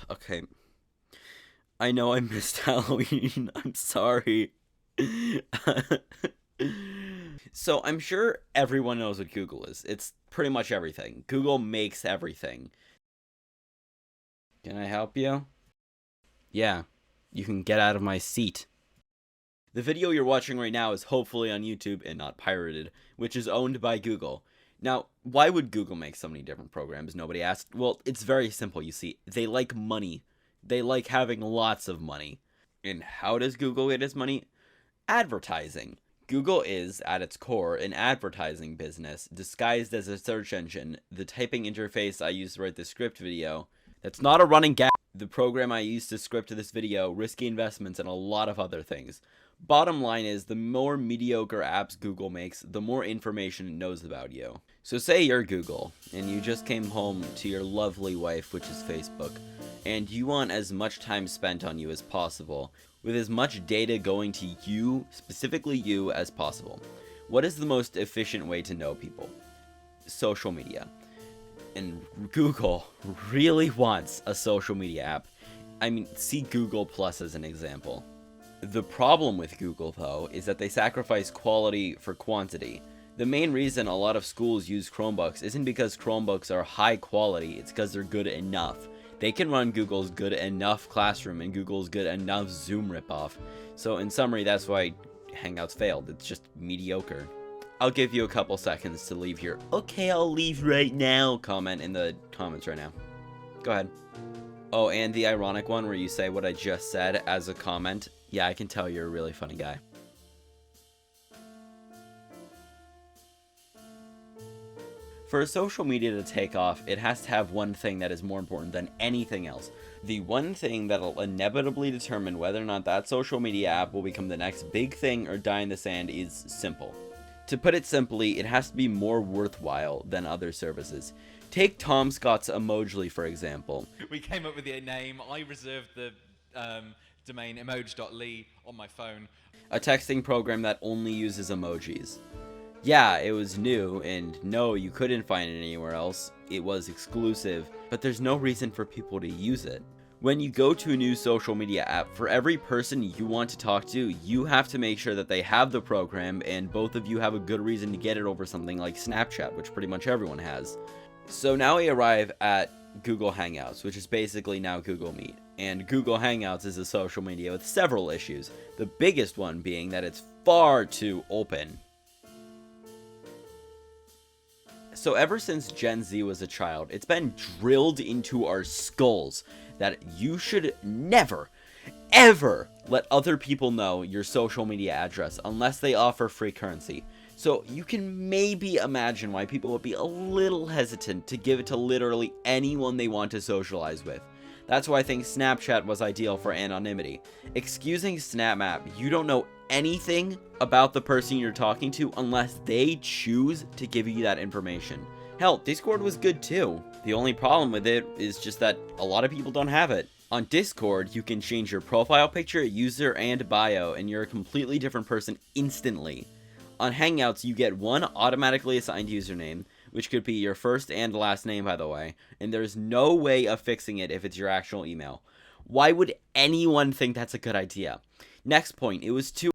Okay. I know I missed Halloween. I'm sorry. So I'm sure everyone knows what Google is. It's pretty much everything. Google makes everything. Can I help you? Yeah. You can get out of my seat. The video you're watching right now is hopefully on YouTube and not pirated, which is owned by Google. Now, why would Google make so many different programs? Nobody asked. Well, it's very simple, you see. They like money. They like having lots of money. And how does Google get its money? Advertising. Google is, at its core, an advertising business disguised as a search engine. The typing interface I used to write the script video, that's not a running gag. The program I used to script this video, risky investments, and a lot of other things. Bottom line is, the more mediocre apps Google makes, the more information it knows about you. So say you're Google, and you just came home to your lovely wife, which is Facebook, and you want as much time spent on you as possible, with as much data going to you, specifically you, as possible. What is the most efficient way to know people? Social media. And Google really wants a social media app. I mean, see Google Plus as an example. The problem with Google, though, is that they sacrifice quality for quantity. The main reason a lot of schools use Chromebooks isn't because Chromebooks are high quality, it's because they're good enough. They can run Google's good enough classroom and Google's good enough Zoom ripoff. So in summary, that's why Hangouts failed. It's just mediocre. I'll give you a couple seconds to leave your "okay, I'll leave right now" comment in the comments right now. Go ahead. Oh, and the ironic one where you say what I just said as a comment. Yeah, I can tell you're a really funny guy. For a social media to take off, it has to have one thing that is more important than anything else. The one thing that'll inevitably determine whether or not that social media app will become the next big thing or die in the sand is simple. To put it simply, it has to be more worthwhile than other services. Take Tom Scott's Emojli, for example. We came up with a name. I reserved the domain emoji.ly on my phone. A texting program that only uses emojis. Yeah, it was new, and no, you couldn't find it anywhere else. It was exclusive, but there's no reason for people to use it. When you go to a new social media app, for every person you want to talk to, you have to make sure that they have the program, and both of you have a good reason to get it over something like Snapchat, which pretty much everyone has. So now we arrive at Google Hangouts, which is basically now Google Meet. And Google Hangouts is a social media with several issues, the biggest one being that it's far too open. So ever since Gen Z was a child, it's been drilled into our skulls that you should never, ever let other people know your social media address unless they offer free currency. So you can maybe imagine why people would be a little hesitant to give it to literally anyone they want to socialize with. That's why I think Snapchat was ideal for anonymity. Excusing SnapMap, you don't know anything about the person you're talking to unless they choose to give you that information. Hell, Discord was good too. The only problem with it is just that a lot of people don't have it. On Discord, you can change your profile picture, user, and bio, and you're a completely different person instantly. On Hangouts, you get one automatically assigned username, which could be your first and last name, by the way, and there's no way of fixing it if it's your actual email. Why would anyone think that's a good idea? Next point, it was too...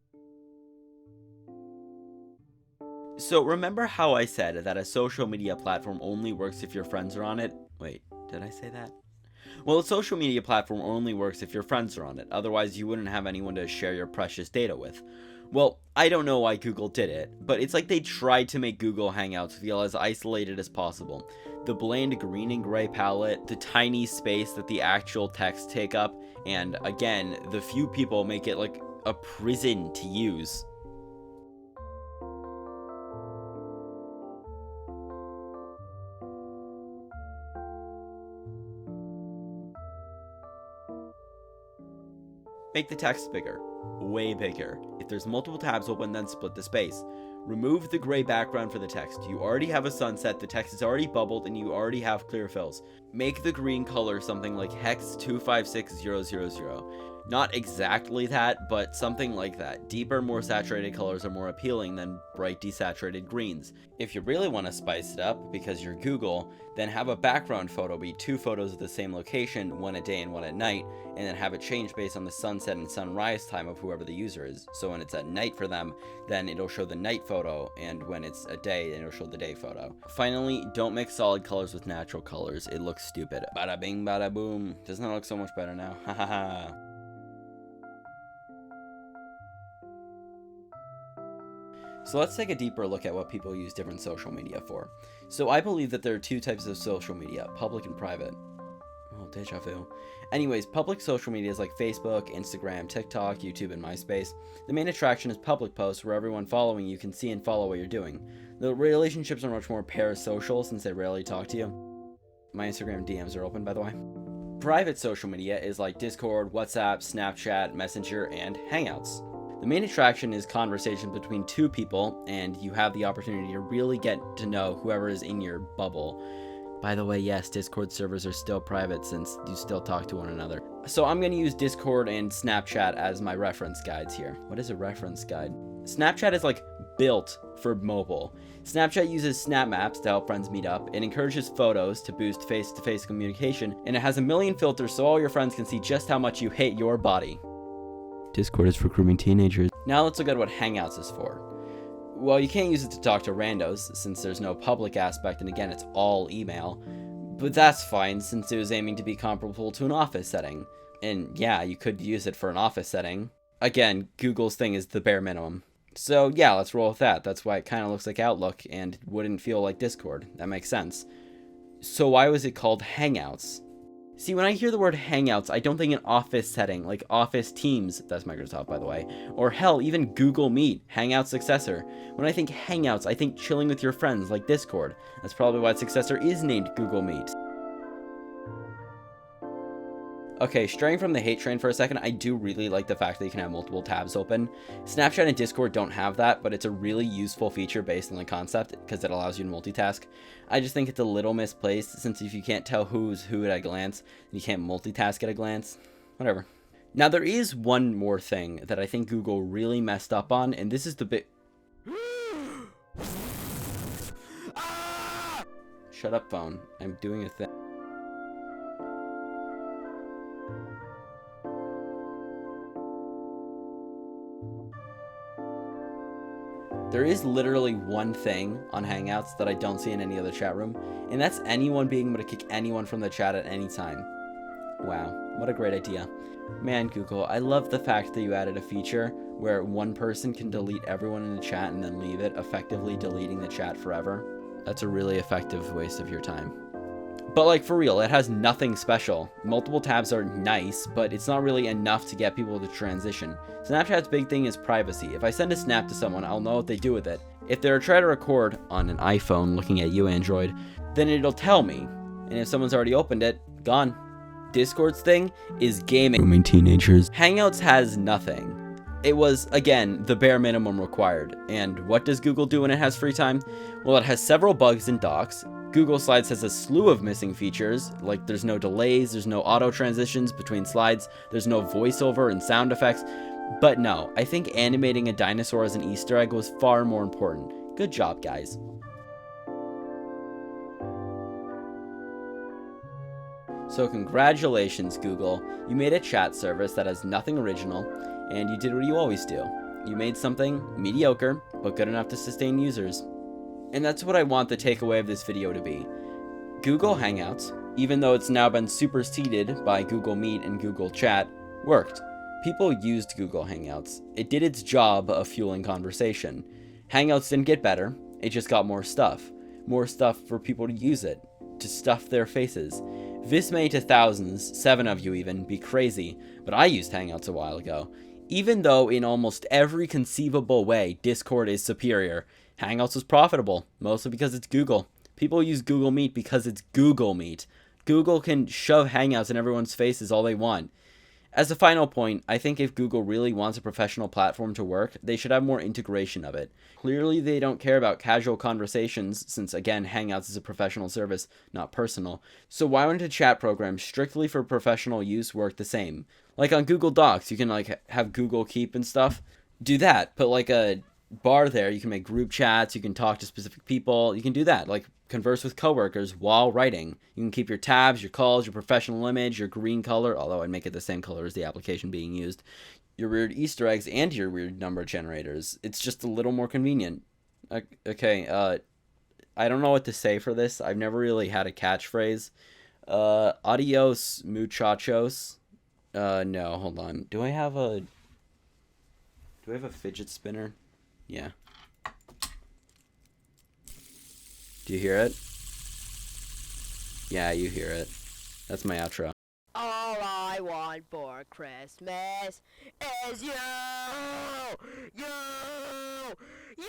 So remember how I said that a social media platform only works if your friends are on it? Wait, did I say that? Well, a social media platform only works if your friends are on it, otherwise you wouldn't have anyone to share your precious data with. Well, I don't know why Google did it, but it's like they tried to make Google Hangouts feel as isolated as possible. The bland green and gray palette, the tiny space that the actual text take up, and again, the few people make it like a prison to use. Make the text bigger. Way bigger. If there's multiple tabs open, then split the space. Remove the gray background for the text. You already have a sunset, the text is already bubbled, and you already have clear fills. Make the green color something like hex 256000. Not exactly that, but something like that. Deeper, more saturated colors are more appealing than bright, desaturated greens. If you really want to spice it up, because you're Google, then have a background photo be 2 photos of the same location, one at day and one at night, and then have it change based on the sunset and sunrise time of whoever the user is. So when it's at night for them, then it'll show the night photo, and when it's a day, then it'll show the day photo. Finally, don't mix solid colors with natural colors. It looks stupid. Bada bing, bada boom. Doesn't it look so much better now? Ha ha ha. So let's take a deeper look at what people use different social media for. So I believe that there are 2 types of social media, public and private. Oh, deja vu. Anyways, public social media is like Facebook, Instagram, TikTok, YouTube, and MySpace. The main attraction is public posts where everyone following you can see and follow what you're doing. The relationships are much more parasocial since they rarely talk to you. My Instagram DMs are open, by the way. Private social media is like Discord, WhatsApp, Snapchat, Messenger, and Hangouts. The main attraction is conversation between 2 people, and you have the opportunity to really get to know whoever is in your bubble. By the way, yes, Discord servers are still private since you still talk to one another. So I'm going to use Discord and Snapchat as my reference guides here. What is a reference guide? Snapchat is like built for mobile. Snapchat uses snap maps to help friends meet up. It encourages photos to boost face-to-face communication, and it has a million filters so all your friends can see just how much you hate your body. Discord is for grooming teenagers. Now let's look at what Hangouts is for. Well, you can't use it to talk to randos since there's no public aspect, and again, it's all email. But that's fine since it was aiming to be comparable to an office setting. And yeah, you could use it for an office setting. Again, Google's thing is the bare minimum. So yeah, let's roll with that. That's why it kind of looks like Outlook and wouldn't feel like Discord. That makes sense. So why was it called Hangouts? See, when I hear the word Hangouts, I don't think an office setting, like Office Teams, that's Microsoft by the way, or hell, even Google Meet, Hangout's successor. When I think Hangouts, I think chilling with your friends, like Discord. That's probably why its successor is named Google Meet. Okay, straying from the hate train for a second, I do really like the fact that you can have multiple tabs open. Snapchat and Discord don't have that, but it's a really useful feature based on the concept because it allows you to multitask. I just think it's a little misplaced since if you can't tell who's who at a glance, you can't multitask at a glance. Whatever. Now there is one more thing that I think Google really messed up on, and this is the bit... Shut up, phone. I'm doing a thing. There is literally one thing on Hangouts that I don't see in any other chat room, and that's anyone being able to kick anyone from the chat at any time. Wow, what a great idea. Man, Google, I love the fact that you added a feature where one person can delete everyone in the chat and then leave it, effectively deleting the chat forever. That's a really effective waste of your time. But like for real, it has nothing special. Multiple tabs are nice, but it's not really enough to get people to transition. Snapchat's big thing is privacy. If I send a snap to someone, I'll know what they do with it. If they're trying to record on an iPhone looking at you, Android, then it'll tell me. And if someone's already opened it, gone. Discord's thing is gaming. Grooming teenagers. Hangouts has nothing. It was, again, the bare minimum required. And what does Google do when it has free time? Well, it has several bugs in docs. Google Slides has a slew of missing features, like there's no delays, there's no auto transitions between slides, there's no voiceover and sound effects. But no, I think animating a dinosaur as an Easter egg was far more important. Good job, guys. So congratulations, Google. You made a chat service that has nothing original, and you did what you always do. You made something mediocre, but good enough to sustain users. And that's what I want the takeaway of this video to be. Google Hangouts, even though it's now been superseded by Google Meet and Google Chat, worked. People used Google Hangouts. It did its job of fueling conversation. Hangouts didn't get better, it just got more stuff. More stuff for people to use it, to stuff their faces. This may to thousands, 7 of you even, be crazy, but I used Hangouts a while ago. Even though in almost every conceivable way Discord is superior, Hangouts was profitable, mostly because it's Google. People use Google Meet because it's Google Meet. Google can shove Hangouts in everyone's faces all they want. As a final point, I think if Google really wants a professional platform to work, they should have more integration of it. Clearly, they don't care about casual conversations, since again, Hangouts is a professional service, not personal. So why wouldn't a chat program strictly for professional use work the same? Like on Google Docs, you can like have Google Keep and stuff. Do that. Put like a bar there. You can make group chats. You can talk to specific people. You can do that. Like converse with coworkers while writing. You can keep your tabs, your calls, your professional image, your green color, although I'd make it the same color as the application being used, your weird Easter eggs, and your weird number generators. It's just a little more convenient. Okay, I don't know what to say for this. I've never really had a catchphrase. Adios, muchachos. No, hold on. Do I have a fidget spinner? Yeah. Do you hear it? Yeah, you hear it. That's my outro. All I want for Christmas is you! You! You!